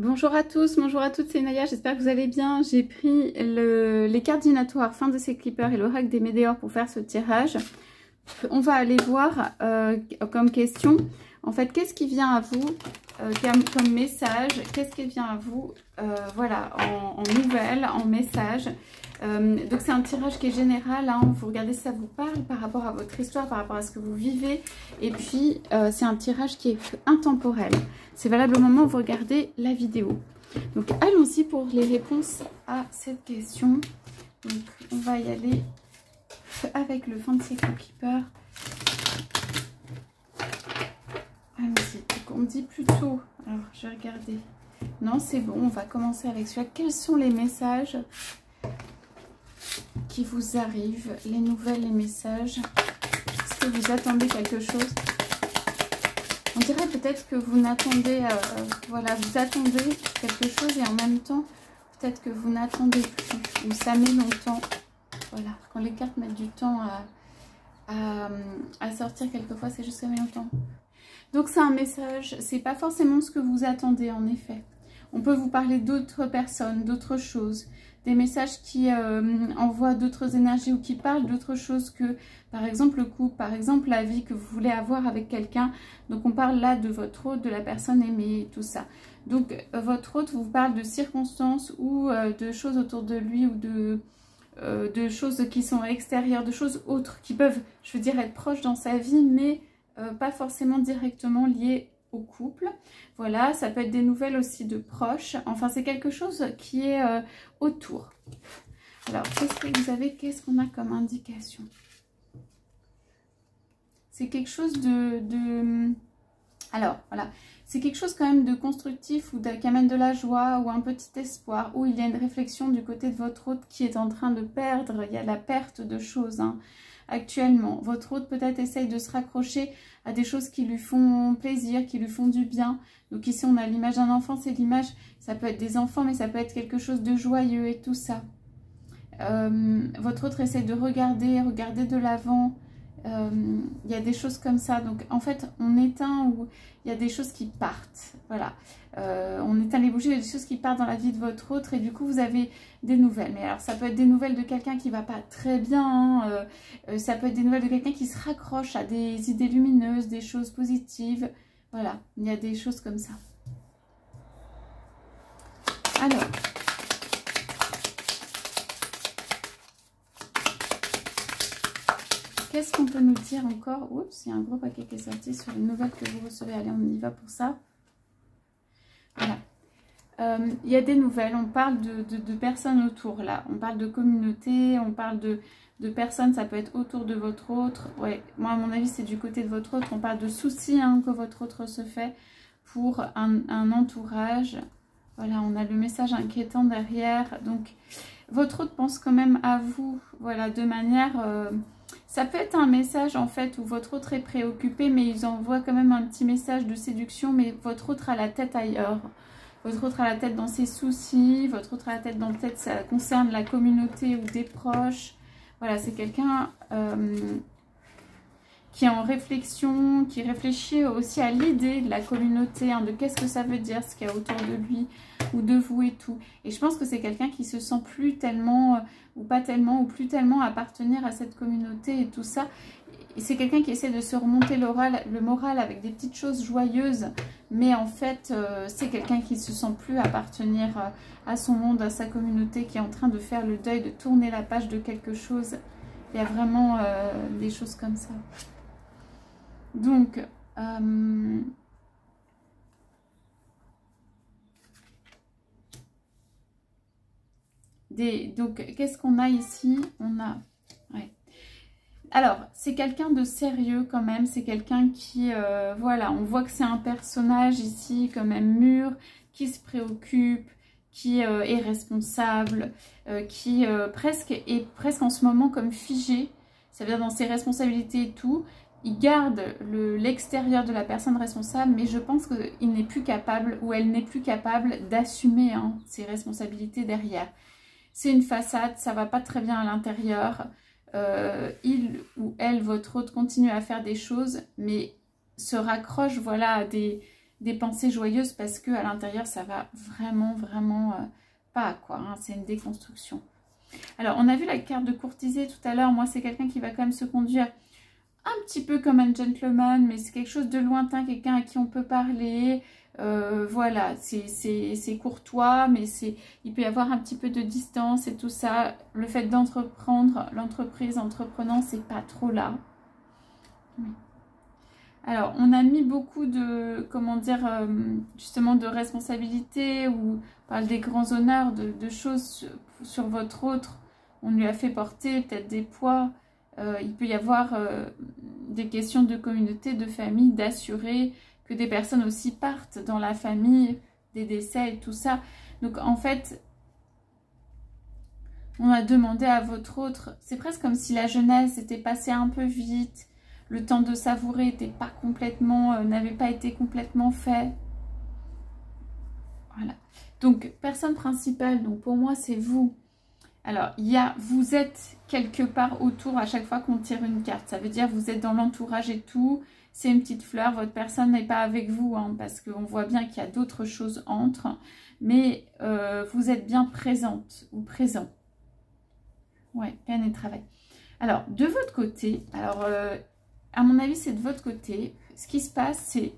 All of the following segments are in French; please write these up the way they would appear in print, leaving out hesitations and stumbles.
Bonjour à tous, bonjour à toutes, c'est Naya, j'espère que vous allez bien. J'ai pris les cartes divinatoires fin de ces clippers et l'oracle des météores pour faire ce tirage. On va aller voir comme question, en fait, qu'est-ce qui vient à vous comme message, qu'est-ce qui vient à vous, voilà, en nouvelles, en message. Donc c'est un tirage qui est général, hein, vous regardez si ça vous parle par rapport à votre histoire, par rapport à ce que vous vivez. Et puis c'est un tirage qui est intemporel. C'est valable au moment où vous regardez la vidéo. Donc allons-y pour les réponses à cette question. Donc on va y aller avec le Fancy Clipper. Allons-y. Donc on me dit plutôt, alors je vais regarder. Non, c'est bon, on va commencer avec celui-là. Quels sont les messages qui vous arrivent, les nouvelles, les messages? Est-ce que vous attendez quelque chose? On dirait peut-être que vous n'attendez, voilà, vous attendez quelque chose et en même temps, peut-être que vous n'attendez plus, ou ça met longtemps. Voilà, quand les cartes mettent du temps à sortir, quelquefois, c'est juste que ça met longtemps. Donc c'est un message, c'est pas forcément ce que vous attendez en effet. On peut vous parler d'autres personnes, d'autres choses, des messages qui envoient d'autres énergies ou qui parlent d'autres choses que, par exemple, le couple, par exemple, la vie que vous voulez avoir avec quelqu'un. Donc, on parle là de votre hôte, de la personne aimée, tout ça. Donc, votre hôte vous parle de circonstances ou de choses autour de lui ou de choses qui sont extérieures, de choses autres qui peuvent, je veux dire, être proches dans sa vie, mais pas forcément directement liées au couple. Voilà, ça peut être des nouvelles aussi de proches. Enfin, c'est quelque chose qui est autour. Alors, qu'est-ce que vous avez? Qu'est-ce qu'on a comme indication? C'est quelque chose alors, voilà. C'est quelque chose quand même de constructif ou qui amène de la joie ou un petit espoir. Où il y a une réflexion du côté de votre hôte qui est en train de perdre. Il y a la perte de choses, hein. Actuellement, votre hôte peut-être essaye de se raccrocher à des choses qui lui font plaisir, qui lui font du bien. Donc ici, on a l'image d'un enfant, c'est l'image, ça peut être des enfants, mais ça peut être quelque chose de joyeux et tout ça. Votre hôte essaye de regarder de l'avant. Il y a des choses comme ça. Donc en fait, on éteint ou il y a des choses qui partent. Voilà. On éteint les bougies, il y a des choses qui partent dans la vie de votre autre et du coup vous avez des nouvelles. Mais alors ça peut être des nouvelles de quelqu'un qui va pas très bien, hein. Ça peut être des nouvelles de quelqu'un qui se raccroche à des idées lumineuses, des choses positives. Voilà, il y a des choses comme ça. Alors, qu'est-ce qu'on peut nous dire encore? Oups, il y a un gros paquet qui est sorti sur les nouvelles que vous recevez. Allez, on y va pour ça. Voilà. Il y a des nouvelles, on parle de personnes autour là, on parle de communauté, on parle de personnes, ça peut être autour de votre autre. Ouais, moi à mon avis c'est du côté de votre autre, on parle de soucis, hein, que votre autre se fait pour un entourage. Voilà, on a le message inquiétant derrière, donc votre autre pense quand même à vous, voilà, de manière... ça peut être un message en fait où votre autre est préoccupé, mais ils envoient quand même un petit message de séduction, mais votre autre a la tête ailleurs. Votre autre a la tête dans ses soucis, votre autre a la tête dans peut-être ça concerne la communauté ou des proches. Voilà, c'est quelqu'un qui est en réflexion, qui réfléchit aussi à l'idée de la communauté, hein, de qu'est-ce que ça veut dire, ce qu'il y a autour de lui ou de vous et tout. Et je pense que c'est quelqu'un qui se sent plus tellement, ou pas tellement, ou plus tellement appartenir à cette communauté et tout ça. Et c'est quelqu'un qui essaie de se remonter le moral avec des petites choses joyeuses. Mais en fait, c'est quelqu'un qui ne se sent plus appartenir à son monde, à sa communauté, qui est en train de faire le deuil, de tourner la page de quelque chose. Il y a vraiment des choses comme ça. Donc, donc qu'est-ce qu'on a ici? On a... Ouais. Alors, c'est quelqu'un de sérieux quand même, c'est quelqu'un qui, voilà, on voit que c'est un personnage ici quand même mûr, qui se préoccupe, qui est responsable, qui est presque en ce moment comme figé, ça veut dire dans ses responsabilités et tout. Il garde l'extérieur de la personne responsable, mais je pense qu'il n'est plus capable ou elle n'est plus capable d'assumer, hein, ses responsabilités derrière. C'est une façade, ça va pas très bien à l'intérieur. Il ou elle, votre hôte, continue à faire des choses, mais se raccroche, voilà, à des des pensées joyeuses parce que à l'intérieur, ça va vraiment, vraiment pas, quoi. Hein, c'est une déconstruction. Alors, on a vu la carte de courtiser tout à l'heure. Moi, c'est quelqu'un qui va quand même se conduire un petit peu comme un gentleman, mais c'est quelque chose de lointain, quelqu'un à qui on peut parler. Voilà, c'est courtois, mais il peut y avoir un petit peu de distance et tout ça. Le fait d'entreprendre, l'entreprise, entreprenant, c'est pas trop là. Alors, on a mis beaucoup de, comment dire, justement de responsabilités, ou on parle des grands honneurs, de choses sur votre autre. On lui a fait porter peut-être des poids. Il peut y avoir des questions de communauté, de famille, d'assurer que des personnes aussi partent dans la famille, des décès et tout ça. Donc, en fait, on a demandé à votre autre, c'est presque comme si la jeunesse était passée un peu vite. Le temps de savourer n'avait pas été complètement fait. Voilà. Donc, personne principale, donc pour moi, c'est vous. Alors, vous êtes quelque part autour à chaque fois qu'on tire une carte. Ça veut dire que vous êtes dans l'entourage et tout. C'est une petite fleur. Votre personne n'est pas avec vous, hein, parce qu'on voit bien qu'il y a d'autres choses entre. Mais vous êtes bien présente ou présent. Ouais, peine et travail. Alors, de votre côté, à mon avis, c'est de votre côté. Ce qui se passe, c'est...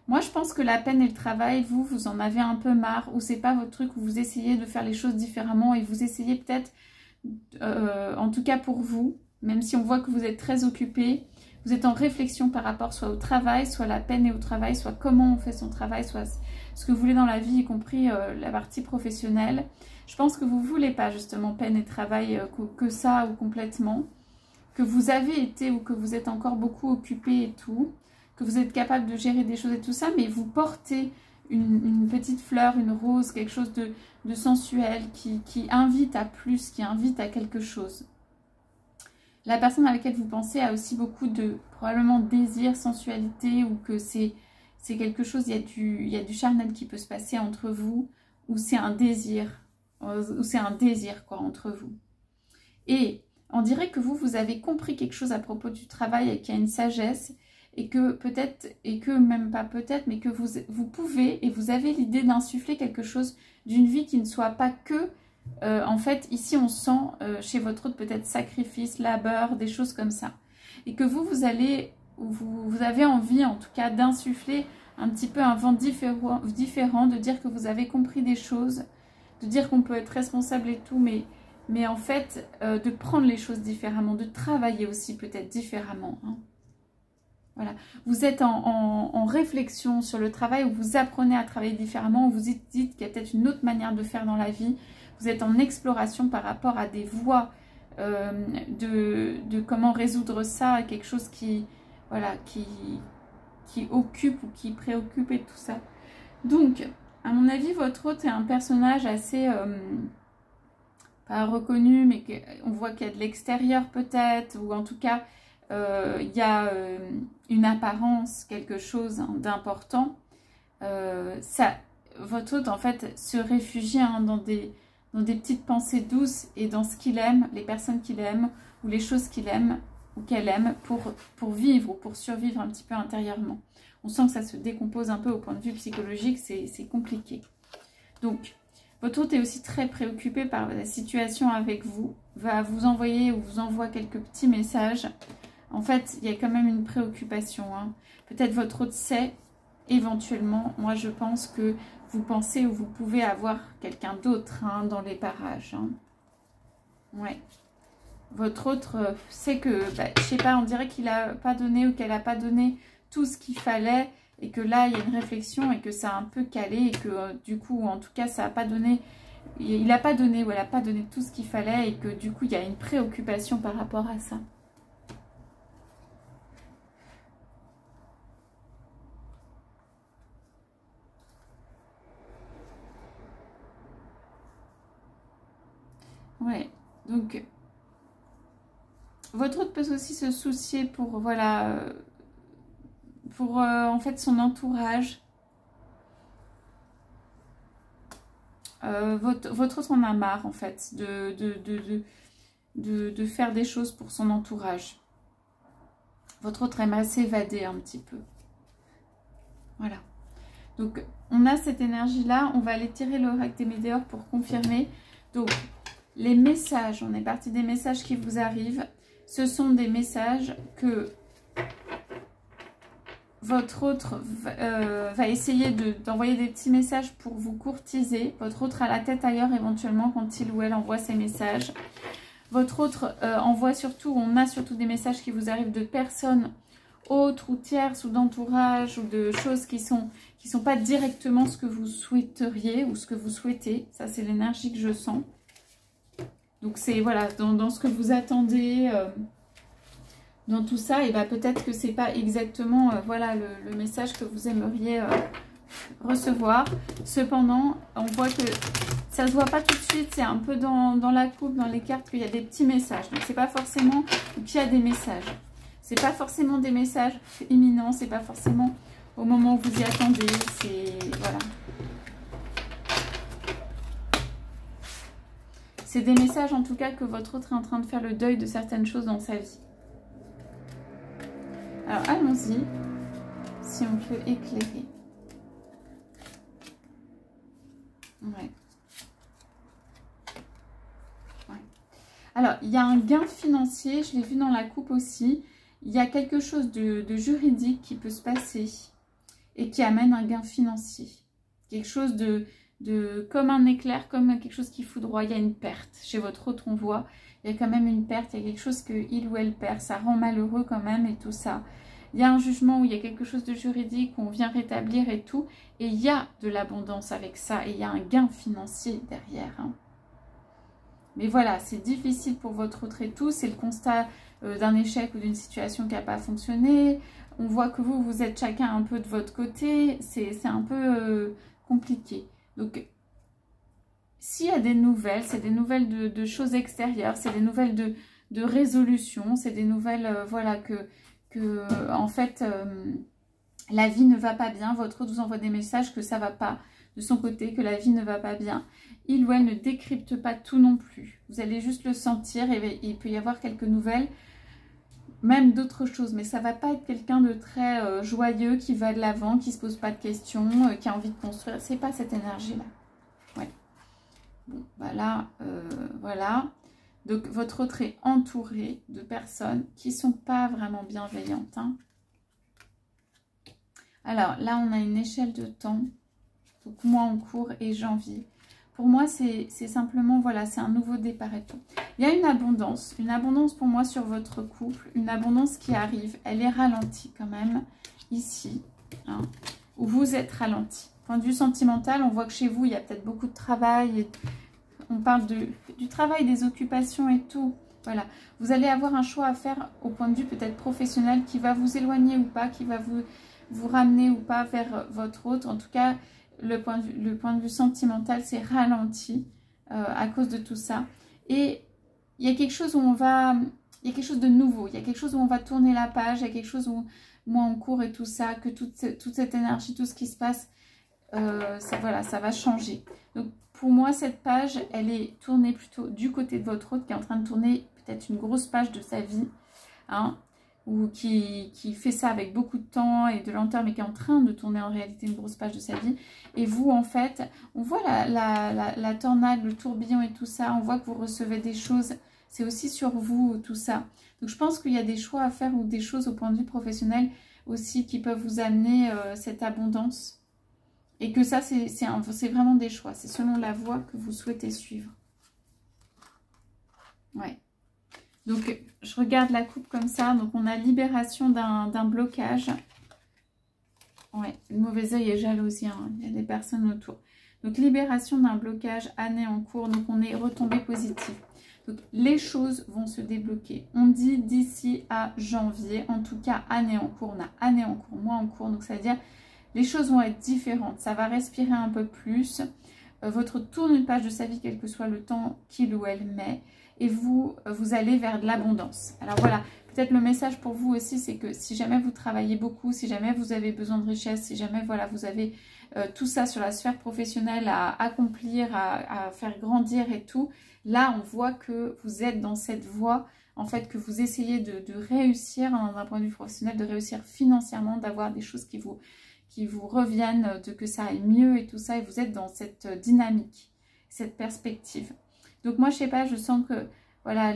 Moi, je pense que la peine et le travail, vous en avez un peu marre, ou c'est pas votre truc, où vous essayez de faire les choses différemment, et vous essayez peut-être, en tout cas pour vous, même si on voit que vous êtes très occupé, vous êtes en réflexion par rapport soit au travail, soit la peine et au travail, soit comment on fait son travail, soit ce que vous voulez dans la vie, y compris la partie professionnelle. Je pense que vous ne voulez pas justement peine et travail que ça, ou complètement, que vous avez été ou que vous êtes encore beaucoup occupé et tout, que vous êtes capable de gérer des choses et tout ça, mais vous portez une petite fleur, une rose, quelque chose de sensuel qui invite à plus, qui invite à quelque chose. La personne à laquelle vous pensez a aussi beaucoup de, probablement, désir, sensualité, ou que c'est quelque chose, il y a du charnel qui peut se passer entre vous, ou c'est un désir quoi, entre vous. Et on dirait que vous avez compris quelque chose à propos du travail et qu'il y a une sagesse, et que peut-être, et que même pas peut-être, mais que vous pouvez et vous avez l'idée d'insuffler quelque chose d'une vie qui ne soit pas que, en fait, ici on sent chez votre autre peut-être sacrifice, labeur, des choses comme ça. Et que vous avez envie en tout cas d'insuffler un petit peu un vent différent, de dire que vous avez compris des choses, de dire qu'on peut être responsable et tout, mais en fait, de prendre les choses différemment, de travailler aussi peut-être différemment. Hein. Voilà. Vous êtes en réflexion sur le travail, où vous apprenez à travailler différemment, où vous dites qu'il y a peut-être une autre manière de faire dans la vie. Vous êtes en exploration par rapport à des voies de comment résoudre ça, quelque chose qui occupe ou qui préoccupe et tout ça. Donc, à mon avis, votre hôte est un personnage assez... pas reconnu, mais on voit qu'il y a de l'extérieur peut-être, ou en tout cas, il y a une apparence, quelque chose d'important. Votre hôte, en fait, se réfugie dans des petites pensées douces et dans ce qu'il aime, les personnes qu'il aime, ou les choses qu'il aime, ou qu'elle aime, pour vivre ou pour survivre un petit peu intérieurement. On sent que ça se décompose un peu au point de vue psychologique, c'est compliqué. Donc, votre hôte est aussi très préoccupé par la situation avec vous, va vous envoyer ou vous envoie quelques petits messages. En fait, il y a quand même une préoccupation. Hein. Peut-être votre hôte sait, éventuellement, moi je pense que vous pensez ou vous pouvez avoir quelqu'un d'autre dans les parages. Hein. Ouais. Votre autre sait que, je sais pas, on dirait qu'il n'a pas donné ou qu'elle n'a pas donné tout ce qu'il fallait, et que là, il y a une réflexion et que ça a un peu calé, et que du coup, en tout cas, ça n'a pas donné, il n'a pas donné ou elle n'a pas donné tout ce qu'il fallait, et que du coup, il y a une préoccupation par rapport à ça. Ouais, donc, votre autre peut aussi se soucier pour, voilà, pour en fait son entourage. Votre autre en a marre en fait de faire des choses pour son entourage. Votre autre aimerait s'évader un petit peu. Voilà. Donc, on a cette énergie-là. On va aller tirer l'oracle des météores pour confirmer. Donc, les messages, on est parti des messages qui vous arrivent. Ce sont des messages que votre autre va essayer d'envoyer des petits messages pour vous courtiser. Votre autre a la tête ailleurs éventuellement quand il ou elle envoie ces messages. Votre autre envoie surtout, on a surtout des messages qui vous arrivent de personnes autres ou tierces ou d'entourage ou de choses qui sont pas directement ce que vous souhaiteriez ou ce que vous souhaitez. Ça, c'est l'énergie que je sens. Donc, c'est voilà, dans ce que vous attendez, dans tout ça, et ben peut-être que c'est pas exactement voilà, le message que vous aimeriez recevoir. Cependant, on voit que ça se voit pas tout de suite, c'est un peu dans la coupe, dans les cartes, qu'il y a des petits messages. Donc, c'est pas forcément qu'il y a des messages. C'est pas forcément des messages imminents, c'est pas forcément au moment où vous y attendez, c'est... Voilà. C'est des messages en tout cas que votre autre est en train de faire le deuil de certaines choses dans sa vie. Alors, allons-y, si on peut éclairer. Ouais. Alors, il y a un gain financier, je l'ai vu dans la coupe aussi. Il y a quelque chose de juridique qui peut se passer et qui amène un gain financier. Quelque chose comme un éclair, comme quelque chose qui foudroie. Il y a une perte. Chez votre autre, on voit, il y a quand même une perte. Il y a quelque chose qu'il ou elle perd. Ça rend malheureux quand même et tout ça. Il y a un jugement où il y a quelque chose de juridique, où on vient rétablir et tout. Et il y a de l'abondance avec ça. Et il y a un gain financier derrière, hein. Mais voilà, c'est difficile pour votre autre et tout. C'est le constat d'un échec ou d'une situation qui n'a pas fonctionné. On voit que vous êtes chacun un peu de votre côté. C'est un peu compliqué. Donc, s'il y a des nouvelles, c'est des nouvelles de choses extérieures. C'est des nouvelles de résolution. C'est des nouvelles, voilà, que en fait, la vie ne va pas bien. Votre autre vous envoie des messages que ça ne va pas de son côté, que la vie ne va pas bien. Il ou elle ne décrypte pas tout non plus. Vous allez juste le sentir et il peut y avoir quelques nouvelles, même d'autres choses. Mais ça ne va pas être quelqu'un de très joyeux, qui va de l'avant, qui ne se pose pas de questions, qui a envie de construire. C'est pas cette énergie-là. Ouais. Bon, bah là, voilà. Donc, votre autre est entouré de personnes qui ne sont pas vraiment bienveillantes, hein. Alors, là, on a une échelle de temps. Donc, mois en cours et janvier. Pour moi, c'est simplement, voilà, c'est un nouveau départ et tout. Il y a une abondance pour moi sur votre couple, une abondance qui arrive. Elle est ralentie quand même, ici, hein, où vous êtes ralenti. Point de vue sentimental, on voit que chez vous, il y a peut-être beaucoup de travail. Et on parle du travail, des occupations et tout. Voilà, vous allez avoir un choix à faire au point de vue peut-être professionnel qui va vous éloigner ou pas, qui va vous ramener ou pas vers votre autre. En tout cas, le point de vue sentimental, c'est ralenti à cause de tout ça. Et il y a quelque chose où il y a quelque chose de nouveau. Il y a quelque chose où on va tourner la page. Il y a quelque chose où, moi en cours et tout ça, que toute cette énergie, tout ce qui se passe, voilà, ça va changer. Donc, pour moi, cette page, elle est tournée plutôt du côté de votre autre, qui est en train de tourner peut-être une grosse page de sa vie, hein, ou qui fait ça avec beaucoup de temps et de lenteur, mais qui est en train de tourner en réalité une grosse page de sa vie. Et vous, en fait, on voit la tornade, le tourbillon et tout ça, on voit que vous recevez des choses, c'est aussi sur vous, tout ça. Donc, je pense qu'il y a des choix à faire ou des choses au point de vue professionnel aussi qui peuvent vous amener cette abondance. Et que ça, c'est vraiment des choix, c'est selon la voie que vous souhaitez suivre. Ouais. Donc, je regarde la coupe comme ça. Donc, on a libération d'un blocage. Ouais, le mauvais œil est jalousie, hein. Il y a des personnes autour. Donc, libération d'un blocage, année en cours. Donc, on est retombé positif. Donc, les choses vont se débloquer. On dit d'ici à janvier. En tout cas, année en cours. On a année en cours, mois en cours. Donc, ça veut dire les choses vont être différentes. Ça va respirer un peu plus. Votre tourne une page de sa vie, quel que soit le temps qu'il ou elle met. Et vous allez vers de l'abondance. Alors voilà, peut-être le message pour vous aussi, c'est que si jamais vous travaillez beaucoup, si jamais vous avez besoin de richesse, si jamais voilà, vous avez tout ça sur la sphère professionnelle à accomplir, à faire grandir et tout, là on voit que vous êtes dans cette voie, en fait, que vous essayez de réussir d'un point de vue professionnel, de réussir financièrement, d'avoir des choses qui qui vous reviennent, de que ça aille mieux et tout ça, et vous êtes dans cette dynamique, cette perspective. Donc moi je sais pas, je sens que voilà,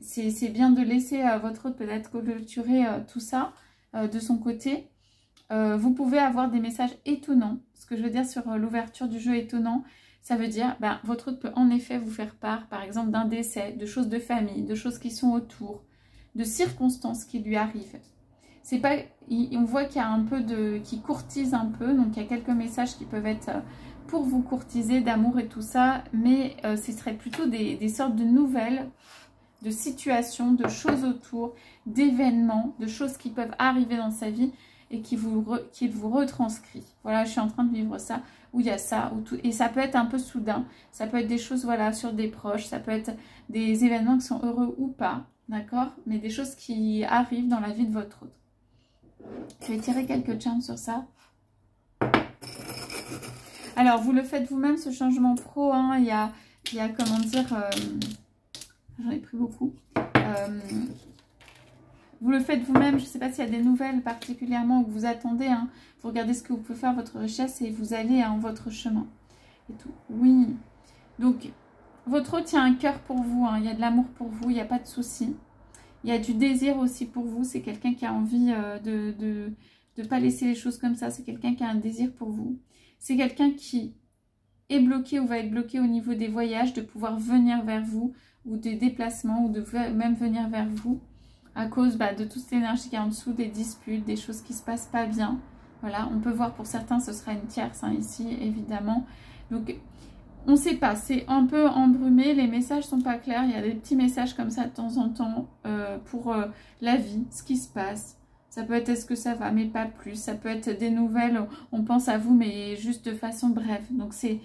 c'est bien de laisser votre hôte peut-être clôturer tout ça de son côté. Vous pouvez avoir des messages étonnants. Ce que je veux dire sur l'ouverture du jeu étonnant, ça veut dire votre hôte peut en effet vous faire part, par exemple, d'un décès, de choses de famille, de choses qui sont autour, de circonstances qui lui arrivent. C'est pas, on voit qu'il y a un peu qui courtise un peu, donc il y a quelques messages qui peuvent être pour vous courtiser d'amour et tout ça, mais ce serait plutôt des sortes de nouvelles, de situations, de choses autour, d'événements, de choses qui peuvent arriver dans sa vie et qu'il vous retranscrit. Voilà, je suis en train de vivre ça, où il y a ça, où tout, et ça peut être un peu soudain, ça peut être des choses, voilà, sur des proches, ça peut être des événements qui sont heureux ou pas, d'accord, mais des choses qui arrivent dans la vie de votre hôte. Je vais tirer quelques charms sur ça. Alors, vous le faites vous-même, ce changement pro, hein, il y a comment dire, j'en ai pris beaucoup. Vous le faites vous-même, je ne sais pas s'il y a des nouvelles particulièrement que vous attendez. Hein. Vous regardez ce que vous pouvez faire, votre richesse, et vous allez en votre chemin. Et tout. Oui. Donc, votre hôte, il y a un cœur pour vous. Hein. Il y a de l'amour pour vous, il n'y a pas de souci. Il y a du désir aussi pour vous. C'est quelqu'un qui a envie de ne pas laisser les choses comme ça. C'est quelqu'un qui a un désir pour vous. C'est quelqu'un qui est bloqué ou va être bloqué au niveau des voyages, de pouvoir venir vers vous, ou des déplacements, ou de même venir vers vous, à cause de toute cette énergie qui est en dessous, des disputes, des choses qui ne se passent pas bien. Voilà, on peut voir pour certains, ce sera une tierce hein, ici, évidemment. Donc, on ne sait pas, c'est un peu embrumé, les messages ne sont pas clairs. Il y a des petits messages comme ça de temps en temps pour la vie, ce qui se passe. Ça peut être est-ce que ça va, mais pas plus. Ça peut être des nouvelles, on pense à vous, mais juste de façon brève. Donc, c'est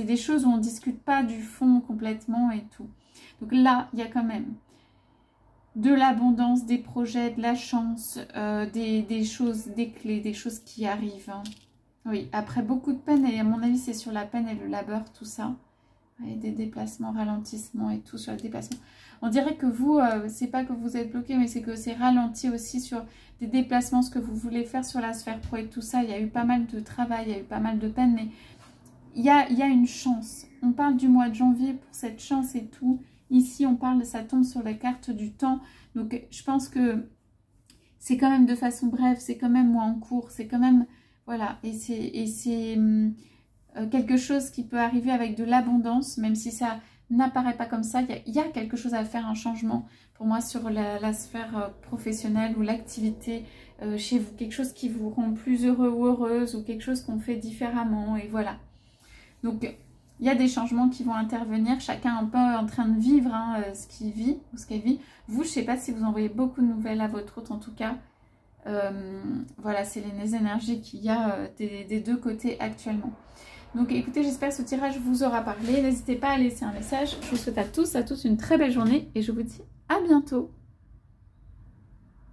des choses où on ne discute pas du fond complètement et tout. Donc là, il y a quand même de l'abondance, des projets, de la chance, des choses, des clés, des choses qui arrivent. Hein. Oui, après beaucoup de peine, et à mon avis c'est sur la peine et le labeur, tout ça. Et des déplacements, ralentissements et tout sur le déplacement. On dirait que vous, c'est pas que vous êtes bloqué, mais c'est que c'est ralenti aussi sur des déplacements, ce que vous voulez faire sur la sphère pro et tout ça. Il y a eu pas mal de travail, il y a eu pas mal de peine, mais il y a une chance. On parle du mois de janvier pour cette chance et tout. Ici, on parle, ça tombe sur la carte du temps. Donc, je pense que c'est quand même de façon brève, c'est quand même moins en cours, c'est quand même, voilà. Et c'est quelque chose qui peut arriver avec de l'abondance, même si ça n'apparaît pas comme ça. Il y a quelque chose à faire, un changement pour moi sur la sphère professionnelle ou l'activité chez vous. Quelque chose qui vous rend plus heureux ou heureuse, ou quelque chose qu'on fait différemment, et voilà. Donc, il y a des changements qui vont intervenir, chacun un peu en train de vivre hein, ce qu'il vit ou ce qu'elle vit. Vous, je ne sais pas si vous envoyez beaucoup de nouvelles à votre hôte, en tout cas. Voilà, c'est les énergies qu'il y a des deux côtés actuellement. Donc écoutez, j'espère que ce tirage vous aura parlé. N'hésitez pas à laisser un message. Je vous souhaite à tous une très belle journée et je vous dis à bientôt.